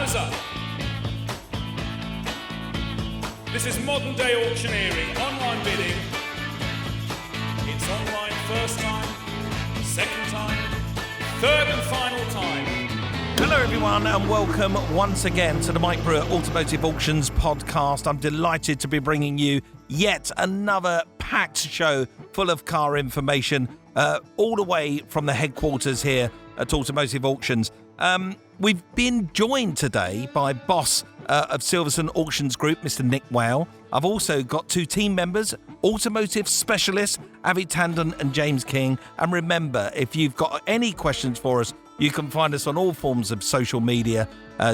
Hammers up. This is modern day auctioneering, online bidding. It's online first time, second time, third and final time. Hello everyone and welcome once again to the Mike Brewer Automotive Auctions podcast. I'm delighted to be bringing you yet another packed show full of car information all the way from the headquarters here at Automotive Auctions. We've been joined today by boss of Silverstone Auctions Group, Mr. Nick Whale. I've also got two team members, automotive specialists, Avi Tandon and James King. And remember, if you've got any questions for us, you can find us on all forms of social media.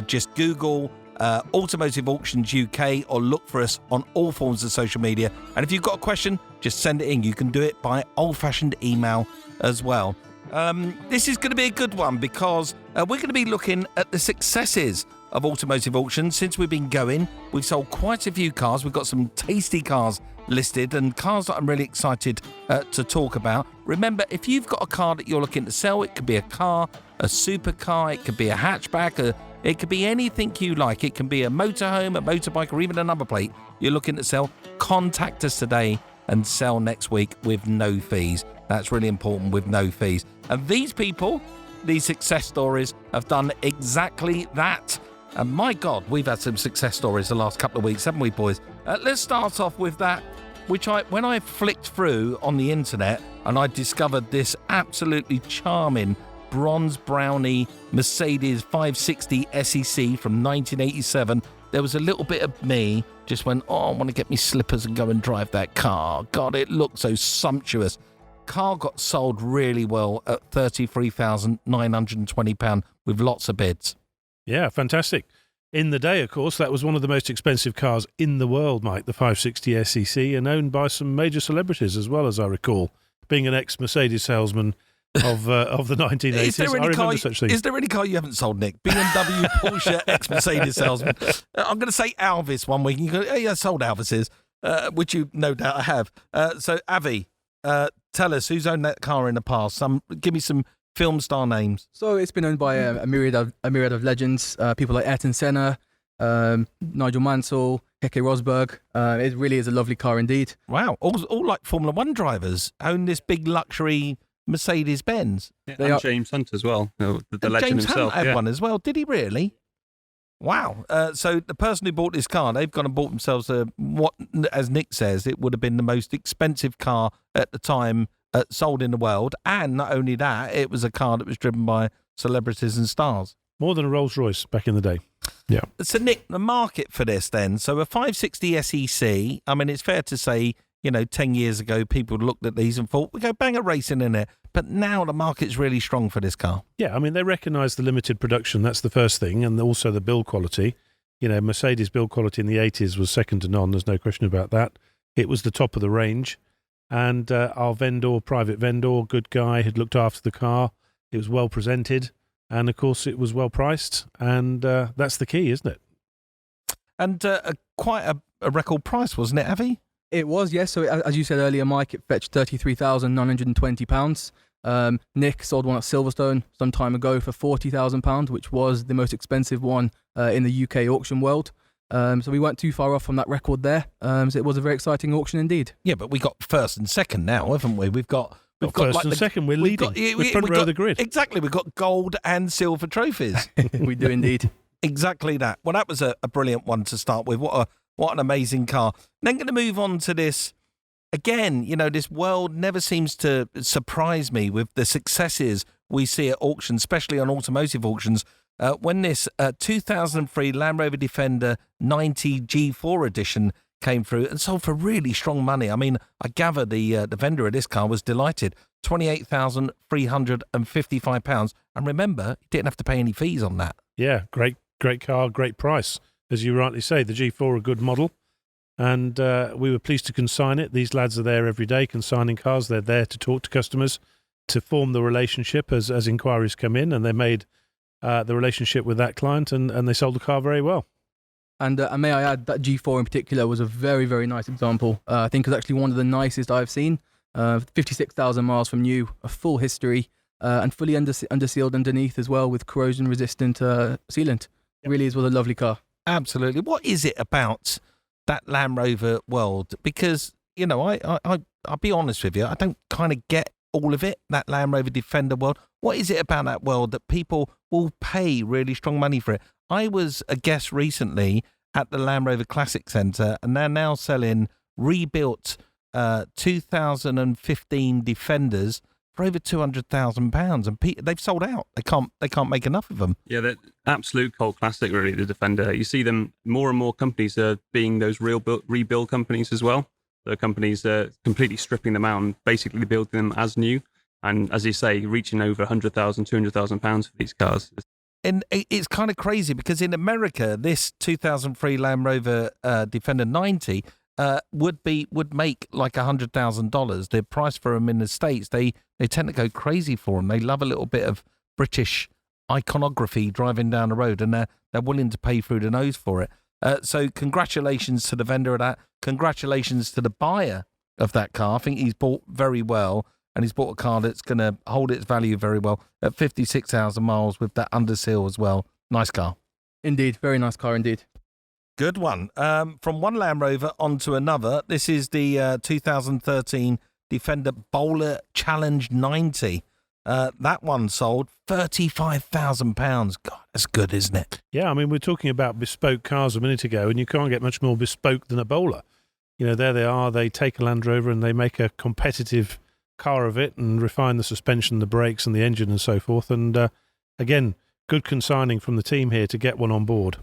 Just Google Automotive Auctions UK or look for us on all forms of social media. And if you've got a question, just send it in. You can do it by old-fashioned email as well. This is going to be a good one because we're going to be looking at the successes of Automotive Auctions. Since we've been going, we've sold quite a few cars. We've got some tasty cars listed and cars that I'm really excited to talk about. Remember, if you've got a car that you're looking to sell, it could be a car, a supercar, it could be a hatchback, it could be anything you like. It can be a motorhome, a motorbike, or even a number plate you're looking to sell. Contact us today and sell next week with no fees. That's really important, with no fees. And these people, these success stories, have done exactly that. And my God, we've had some success stories the last couple of weeks, haven't we, boys? Let's start off with that, which when I flicked through on the internet and I discovered this absolutely charming bronze brownie Mercedes 560 SEC from 1987, there was a little bit of me just went, I want to get me slippers and go and drive that car. God, it looked so sumptuous. Car got sold really well at £33,920 with lots of bids. Yeah, fantastic. In the day, of course, that was one of the most expensive cars in the world, Mike, the 560 SEC, and owned by some major celebrities as well, as I recall, being an ex-Mercedes salesman of the 1980s. I remember such things. Is there any car you haven't sold, Nick? BMW, Porsche, ex-Mercedes salesman. I'm going to say Alvis one week. And you go, hey, I sold Alvises, which you no doubt have. So, Avi, tell us, who's owned that car in the past? Give me some film star names. So it's been owned by a myriad of legends, people like Ayrton Senna, Nigel Mansell, Keke Rosberg. It really is a lovely car indeed. Wow, all like Formula One drivers own this big luxury Mercedes-Benz. Yeah, and James Hunt as well, the legend James himself. Hunt had one as well. Did he really? Wow. So the person who bought this car, they've gone and bought themselves what, as Nick says, it would have been the most expensive car at the time sold in the world. And not only that, it was a car that was driven by celebrities and stars. More than a Rolls Royce back in the day. Yeah. So Nick, the market for this then, so a 560 SEC, I mean, it's fair to say, 10 years ago, people looked at these and thought, we go bang a racing in it. But now the market's really strong for this car. Yeah, I mean, they recognise the limited production. That's the first thing. And also the build quality. Mercedes build quality in the 80s was second to none. There's no question about that. It was the top of the range. And our private vendor, good guy, had looked after the car. It was well presented. And, of course, it was well priced. And that's the key, isn't it? And quite a record price, wasn't it, Avi? It was, yes. So as you said earlier, Mike, it fetched £33,920. Nick sold one at Silverstone some time ago for £40,000, which was the most expensive one in the UK auction world. So we weren't too far off from that record there. So it was a very exciting auction indeed. Yeah, but we got first and second now, haven't we? We've got first like and second. We're leading. We're front row of the grid. Exactly. We've got gold and silver trophies. We do indeed. Exactly that. Well, that was a brilliant one to start with. What an amazing car. Then going to move on to this. Again, this world never seems to surprise me with the successes we see at auctions, especially on automotive auctions. When this 2003 Land Rover Defender 90 G4 edition came through and sold for really strong money. I mean, I gather the vendor of this car was delighted. £28,355. And remember, he didn't have to pay any fees on that. Yeah, great car, great price. As you rightly say, the G4, a good model. And we were pleased to consign it. These lads are there every day consigning cars. They're there to talk to customers, to form the relationship as inquiries come in. And they made the relationship with that client and they sold the car very well. And may I add, that G4 in particular was a very, very nice example. I think it was actually one of the nicest I've seen. 56,000 miles from new, a full history, and fully undersealed underneath as well with corrosion-resistant sealant. It really was a lovely car. Absolutely. What is it about that Land Rover world? Because, you know, I'll be honest with you, I don't kind of get all of it, that Land Rover Defender world. What is it about that world that people will pay really strong money for it? I was a guest recently at the Land Rover Classic Centre, and they're now selling rebuilt 2015 Defenders for over £200,000, and they've sold out. They can't make enough of them. Yeah, they're absolute cult classic, really, the Defender. You see them, more and more companies are being those rebuild companies as well. The companies are completely stripping them out and basically building them as new. And as you say, reaching over £100,000, £200,000 for these cars. And it's kind of crazy because in America, this 2003 Land Rover Defender 90 would make like $100,000. The price for them in the States, they tend to go crazy for them. They love a little bit of British iconography driving down the road, and they're willing to pay through the nose for it. So congratulations to the vendor of that. Congratulations to the buyer of that car. I think he's bought very well, and he's bought a car that's going to hold its value very well at 56,000 miles with that under seal as well. Nice car. Indeed, very nice car indeed. Good one. From one Land Rover onto another. This is the 2013 Defender Bowler Challenge 90. That one sold £35,000. God, that's good, isn't it? Yeah, I mean, we're talking about bespoke cars a minute ago, and you can't get much more bespoke than a Bowler. You know, there they are. They take a Land Rover and they make a competitive car of it and refine the suspension, the brakes and the engine and so forth. And again, good consigning from the team here to get one on board.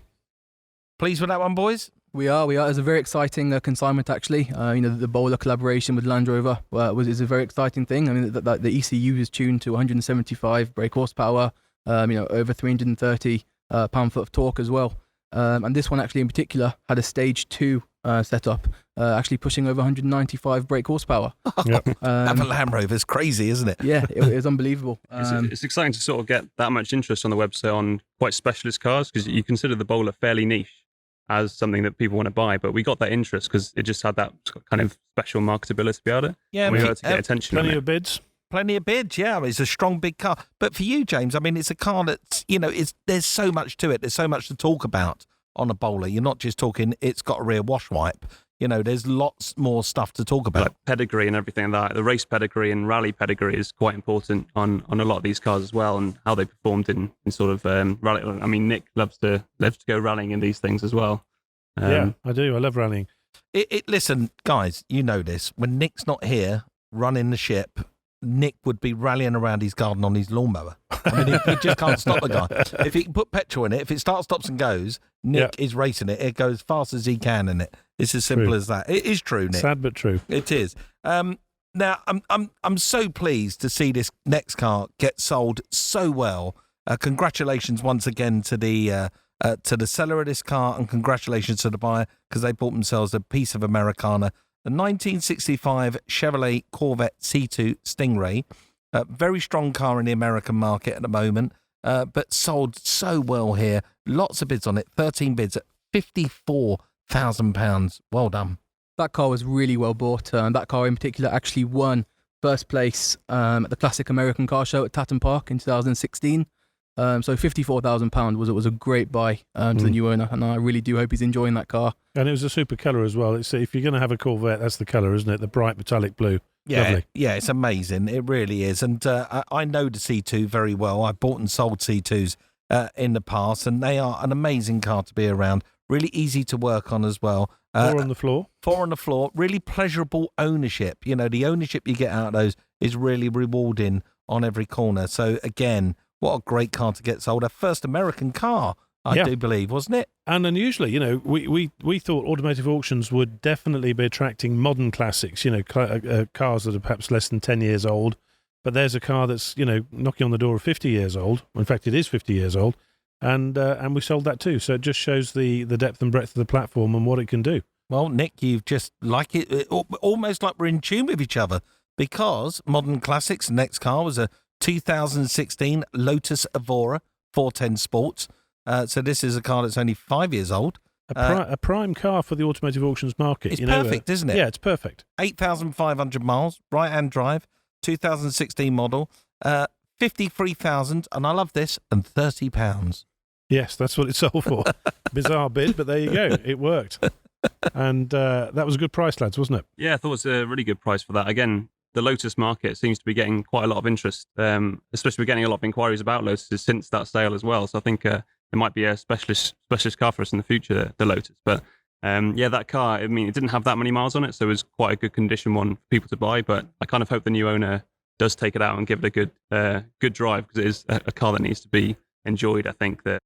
Pleased with that one, boys? We are. It's a very exciting consignment, actually. The Bowler collaboration with Land Rover is a very exciting thing. I mean, the ECU is tuned to 175 brake horsepower, over 330 pound-foot of torque as well. And this one actually in particular had a stage 2 setup, actually pushing over 195 brake horsepower. Yep. That Land Rover is crazy, isn't it? Yeah, it was unbelievable. It's exciting to sort of get that much interest on the website on quite specialist cars, because you consider the Bowler fairly niche as something that people want to buy, but we got that interest because it just had that kind of special marketability about it. Yeah, we got to get attention. Plenty of bids. Plenty of bids, yeah. It's a strong, big car. But for you, James, I mean, it's a car that's, there's so much to it. There's so much to talk about on a Bowler. You're not just talking, it's got a rear wash wipe. There's lots more stuff to talk about. Like pedigree and everything like that. The race pedigree and rally pedigree is quite important on a lot of these cars as well, and how they performed in sort of rally. I mean, Nick loves to go rallying in these things as well. Yeah, I do. I love rallying. Listen, guys, you know this. When Nick's not here running the ship, Nick would be rallying around his garden on his lawnmower. I mean, he just can't stop the guy. If he can put petrol in it, if it starts, stops and goes, Nick is racing it. It goes as fast as he can in it. It's as simple as that. It is true, Nick. Sad but true. It is. Now, I'm so pleased to see this next car get sold so well. Congratulations once again to the seller of this car, and congratulations to the buyer, because they bought themselves a piece of Americana. The 1965 Chevrolet Corvette C2 Stingray, a very strong car in the American market at the moment, but sold so well here. Lots of bids on it, 13 bids at £54,000. Well done. That car was really well bought. That car in particular actually won first place at the Classic American Car Show at Tatton Park in 2016. So £54,000 was a great buy to the new owner, and I really do hope he's enjoying that car. And it was a super colour as well. It's, if you're going to have a Corvette, that's the colour, isn't it? The bright metallic blue. Yeah, Lovely. Yeah, it's amazing. It really is. And I know the C2 very well. I bought and sold C2s in the past, and they are an amazing car to be around. Really easy to work on as well. 4 on the floor. 4 on the floor. Really pleasurable ownership. The ownership you get out of those is really rewarding on every corner. So again, what a great car to get sold. Our first American car, I do believe, wasn't it? And unusually, we thought automotive auctions would definitely be attracting modern classics, cars that are perhaps less than 10 years old. But there's a car that's, knocking on the door of 50 years old. In fact, it is 50 years old. And we sold that too. So it just shows the depth and breadth of the platform and what it can do. Well, Nick, you've just almost like we're in tune with each other, because Modern Classics' next car was a 2016 Lotus Avora 410 Sports. So this is a car that's only 5 years old. A prime car for the automotive auctions market. It's perfect, isn't it? Yeah, it's perfect. 8,500 miles, right-hand drive, 2016 model, 53,000, and I love this, and £30. Yes, that's what it sold for. Bizarre bid, but there you go. It worked. And that was a good price, lads, wasn't it? Yeah, I thought it was a really good price for that. Again, the Lotus market seems to be getting quite a lot of interest, especially we're getting a lot of inquiries about Lotuses since that sale as well. So I think it might be a specialist car for us in the future, the Lotus. But yeah, that car, I mean, it didn't have that many miles on it, so it was quite a good condition one for people to buy. But I kind of hope the new owner does take it out and give it a good drive, because it is a car that needs to be enjoyed, I think. That.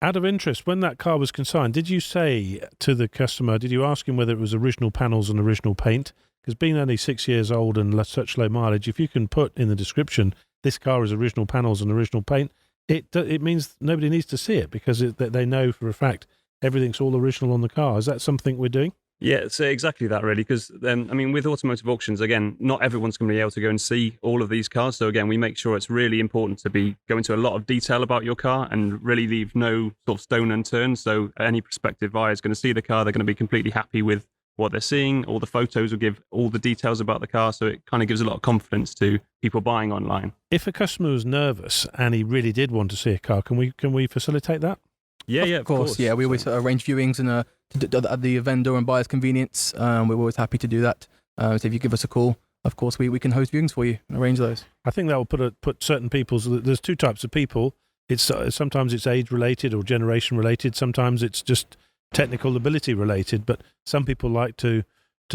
Out of interest, when that car was consigned, did you say to the customer, did you ask him whether it was original panels and original paint? Because being only 6 years old and such low mileage, if you can put in the description, this car is original panels and original paint, it means nobody needs to see it, because they know for a fact everything's all original on the car. Is that something we're doing? Yeah, it's exactly that, really, because, I mean, with automotive auctions, again, not everyone's going to be able to go and see all of these cars. So, again, we make sure it's really important to go into a lot of detail about your car and really leave no sort of stone unturned. So any prospective buyer is going to see the car, they're going to be completely happy with what they're seeing. All the photos will give all the details about the car, so it kind of gives a lot of confidence to people buying online. If a customer was nervous and he really did want to see a car, can we facilitate that? Yeah, of course. Yeah, we always arrange viewings and at the vendor and buyer's convenience. We're always happy to do that. So if you give us a call, of course, we can host viewings for you and arrange those. I think that will put certain people's. There's two types of people. It's sometimes it's age related or generation related. Sometimes it's just technical ability related. But some people like to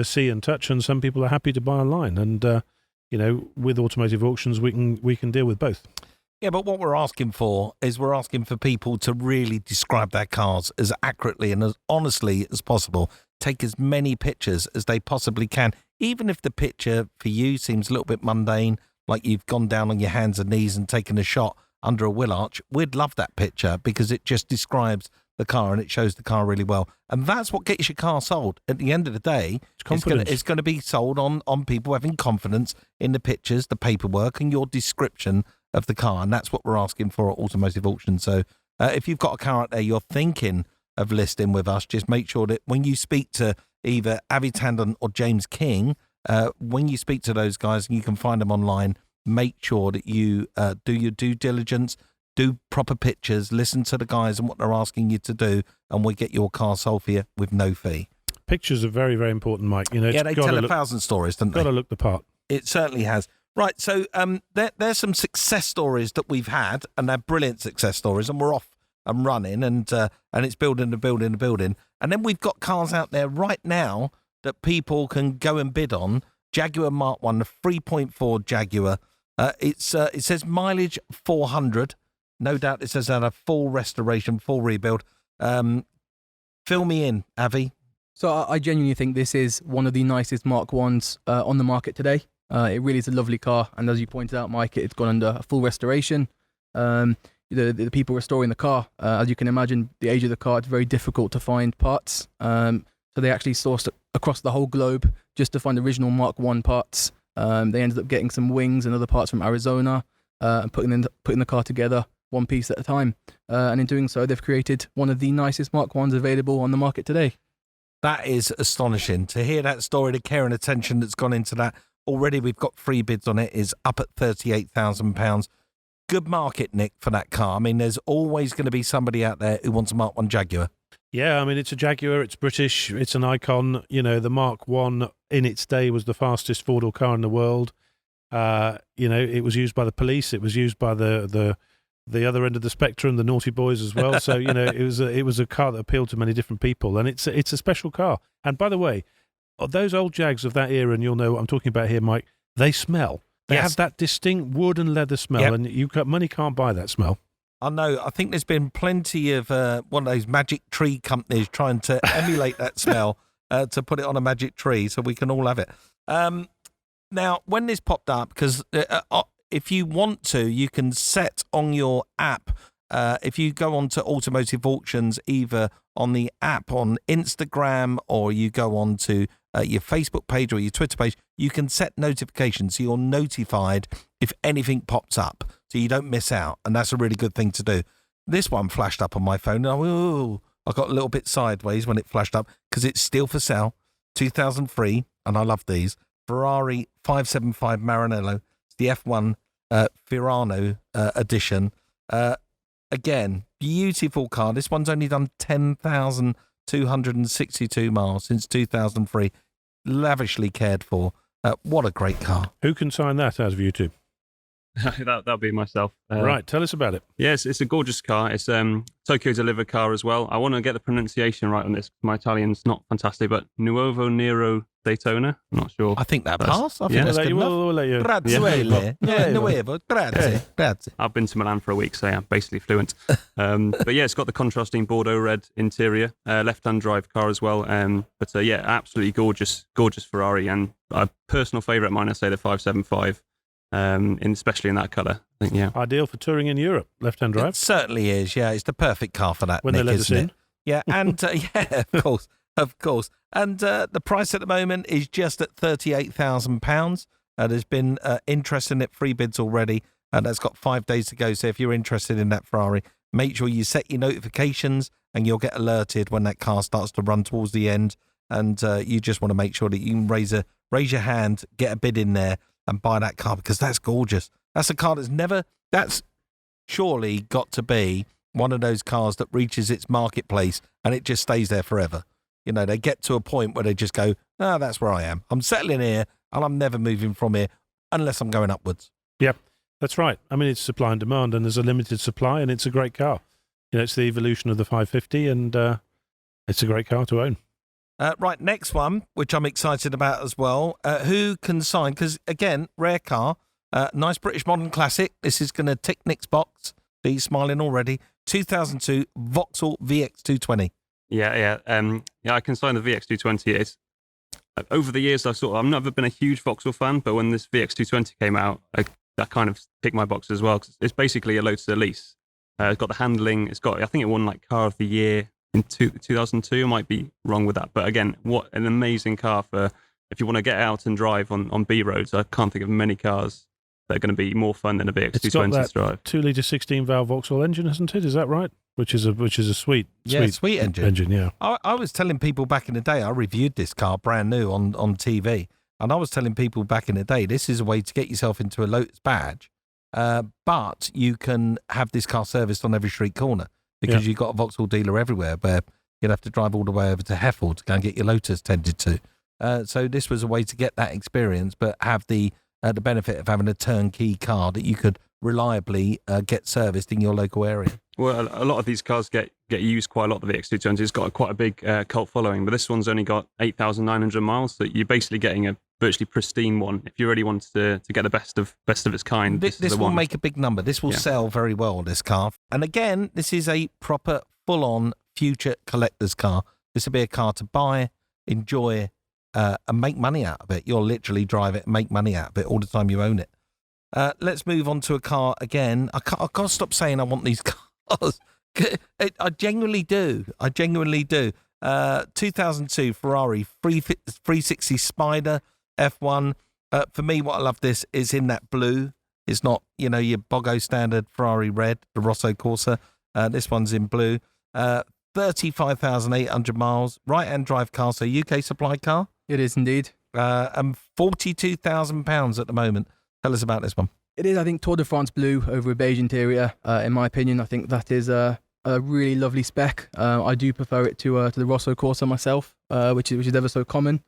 see and touch, and some people are happy to buy online. And with automotive auctions, we can deal with both. Yeah, but what we're asking for is we're asking for people to really describe their cars as accurately and as honestly as possible. Take as many pictures as they possibly can, even if the picture for you seems a little bit mundane, like you've gone down on your hands and knees and taken a shot under a wheel arch. We'd love that picture, because it just describes the car and it shows the car really well. And that's what gets your car sold. At the end of the day, it's going to be sold on people having confidence in the pictures, the paperwork, and your description of the car. And that's what we're asking for at Automotive Auction. So if you've got a car out there you're thinking of listing with us, just make sure that when you speak to either Avi Tandon or James King, when you speak to those guys, and you can find them online, make sure that you do your due diligence, do proper pictures, listen to the guys and what they're asking you to do, and we get your car sold for you with no fee. Pictures are very, very important, Mike. Yeah, they tell 1,000 stories, don't they? Got to look the part. It certainly has. Right, so there's some success stories that we've had, and they're brilliant success stories, and we're off and running, and it's building and building and building. And then we've got cars out there right now that people can go and bid on. Jaguar Mark 1, the 3.4 Jaguar. It says mileage 400. No doubt it says that a full restoration, full rebuild. Fill me in, Avi. So I genuinely think this is one of the nicest Mark 1s on the market today. It really is a lovely car, and as you pointed out, Mike, it's gone under a full restoration. The people restoring the car, as you can imagine, the age of the car, it's very difficult to find parts. So they actually sourced across the whole globe just to find original Mark 1 parts. They ended up getting some wings and other parts from Arizona and putting the car together one piece at a time. And in doing so, they've created one of the nicest Mark 1s available on the market today. That is astonishing. To hear that story, the care and attention that's gone into that. Already we've got 3 bids on it, is up at £38,000. Good market, Nick, for that car. I mean, there's always going to be somebody out there who wants a Mark 1 Jaguar. Yeah, I mean, it's a Jaguar, it's British, it's an icon. The Mark 1 in its day was the fastest four-door car in the world. It was used by the police, it was used by the other end of the spectrum, the naughty boys as well. So, it was a car that appealed to many different people, and it's a special car. And by the way, those old Jags of that era, and you'll know what I'm talking about here, Mike, they smell. They have that distinct wood and leather smell, and money can't buy that smell. I know. I think there's been plenty of one of those magic tree companies trying to emulate that smell to put it on a magic tree so we can all have it. Now, when this popped up, because if you want to, you can set on your app, if you go on to Automotive Auctions, either on the app on Instagram, or you go on to your Facebook page or your Twitter page, you can set notifications so you're notified if anything pops up, so you don't miss out. And that's a really good thing to do. This one flashed up on my phone, and I got a little bit sideways when it flashed up, because it's still for sale, 2003, and I love these. Ferrari 575 Maranello. It's the F1 Fiorano edition. again, beautiful car. This one's only done 10,262 miles since 2003. Lavishly cared for. What a great car. Who can sign that out of you two? That'll be myself. Right, tell us about it. Yes, it's a gorgeous car. It's Tokyo delivered car as well. I want to get the pronunciation right on this. My Italian's not fantastic, but Nuovo Nero Daytona. I'm not sure. I think that That's- passed. I yeah. think that's good enough. We'll let you. Grazie. Yeah. Nuovo. Grazie. Grazie. I've been to Milan for a week, so yeah, I'm basically fluent. But yeah, it's got the contrasting Bordeaux red interior, left-hand drive car as well. But yeah, absolutely gorgeous Ferrari, and a personal favourite of mine, I say the 575. Especially in that colour. I think, yeah. Ideal for touring in Europe, left-hand drive. It certainly is. Yeah, it's the perfect car for that. When Nick, they let us isn't in. it? Yeah, and yeah, of course. And the price at the moment is just at £38,000. There's been interest in it, 3 bids already, and that's got 5 days to go. So if you're interested in that Ferrari, make sure you set your notifications, and you'll get alerted when that car starts to run towards the end. And you just want to make sure that you can raise your hand, get a bid in there, and buy that car, because that's gorgeous. That's a car that's surely got to be one of those cars that reaches its marketplace and it just stays there forever. You know, they get to a point where they just go, that's where I am. I'm settling here and I'm never moving from here unless I'm going upwards. Yep, that's right. I mean, it's supply and demand, and there's a limited supply, and it's a great car. You know, it's the evolution of the 550, and it's a great car to own. Right, next one, which I'm excited about as well. Who can sign? Because, again, rare car. Nice British modern classic. This is going to tick Nick's box. He's smiling already. 2002 Voxel Vx220. Yeah, I can sign the VX220. It's over the years, I've never been a huge Voxel fan, but when this VX220 came out, that kind of ticked my box as well. 'Cause it's basically a Lotus Elise. It's got the handling. I think it won like Car of the Year in 2002. I might be wrong with that, but again, what an amazing car for if you want to get out and drive on B roads. I can't think of many cars that are going to be more fun than a It's got VX220 to drive. that 2-litre 16-valve Vauxhall engine, isn't it? Is that right? Which is a sweet engine. Yeah. I was telling people back in the day, I reviewed this car brand new on TV, and I was telling people back in the day, this is a way to get yourself into a Lotus badge, but you can have this car serviced on every street corner, because you've got a Vauxhall dealer everywhere where you'd have to drive all the way over to Heffel to go and get your Lotus tended to. So this was a way to get that experience, but have the benefit of having a turnkey car that you could reliably get serviced in your local area. Well, a lot of these cars get used quite a lot. The VX220 has got quite a big cult following, but this one's only got 8,900 miles, so you're basically getting a virtually pristine one. If you really want to get the best of its kind, this will one. make a big number. This will sell very well, this car. And again, this is a proper, full-on future collector's car. This will be a car to buy, enjoy, and make money out of it. You'll literally drive it and make money out of it all the time you own it. Let's move on to a car again. I can't stop saying I want these cars. I genuinely do. 2002 Ferrari 360 Spider F1. For me, what I love this is in that blue. It's not, your Bogo standard Ferrari red, the Rosso Corsa. This one's in blue. 35,800 miles. Right-hand drive car, so UK supply car. It is indeed. And £42,000 at the moment. Tell us about this one. It is, I think, Tour de France blue over a beige interior. In my opinion, I think that is a really lovely spec. I do prefer it to the Rosso Corsa myself, which is ever so common.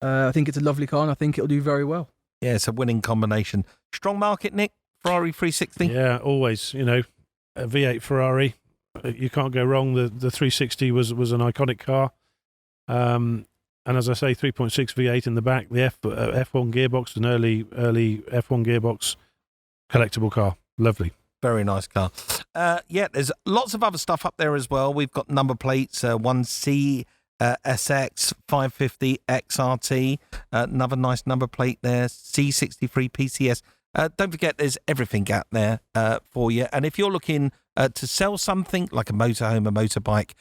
I think it's a lovely car, and I think it'll do very well. Yeah, it's a winning combination. Strong market, Nick? Ferrari 360? Yeah, always. A V8 Ferrari, you can't go wrong. The 360 was an iconic car. And as I say, 3.6 V8 in the back, the F1 gearbox, an early F1 gearbox, collectible car. Lovely. Very nice car. There's lots of other stuff up there as well. We've got number plates, 1C SX 550 XRT, another nice number plate there, C63 PCS. Don't forget, there's everything out there for you. And if you're looking to sell something like a motorhome, a motorbike,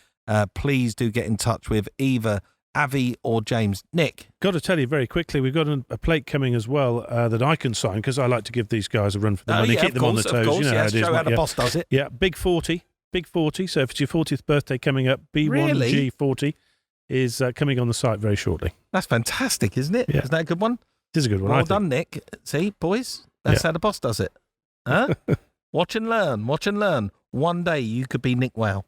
please do get in touch with either Avi or James. Nick? Got to tell you very quickly, we've got a plate coming as well that I can sign, because I like to give these guys a run for the money, keep them on the toes. Course, how it is. Show how the boss does it. Yeah, big 40. So if it's your 40th birthday coming up, B1G40 is coming on the site very shortly. That's fantastic, isn't it? Yeah. Isn't that a good one? It is a good one. Well done, Nick. See, boys, that's how the boss does it. Huh? Watch and learn. One day you could be Nick Wow.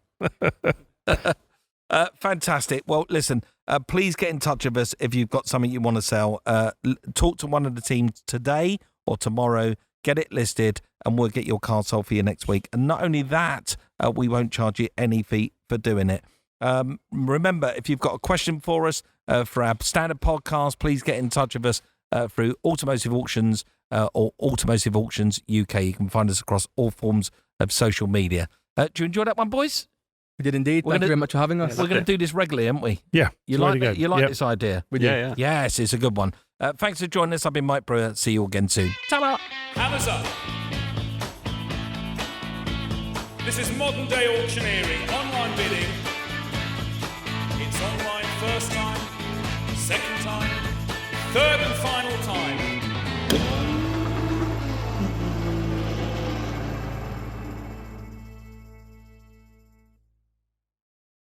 Fantastic. Well, listen, please get in touch with us if you've got something you want to sell. Talk to one of the teams today or tomorrow, get it listed, and we'll get your car sold for you next week. And not only that, we won't charge you any fee for doing it. Remember, if you've got a question for us for our standard podcast, please get in touch with us through Automotive Auctions or Automotive Auctions UK. You can find us across all forms of social media. Do you enjoy that one, boys? We did indeed. Thank you very much for having us. We're going to do this regularly, aren't we? Yeah. You like this idea? We do. Yeah. Yes, it's a good one. Thanks for joining us. I've been Mike Brewer. See you again soon. Ta-da! Hammers up. This is modern day auctioneering, online bidding. It's online first time, second time, third and final time.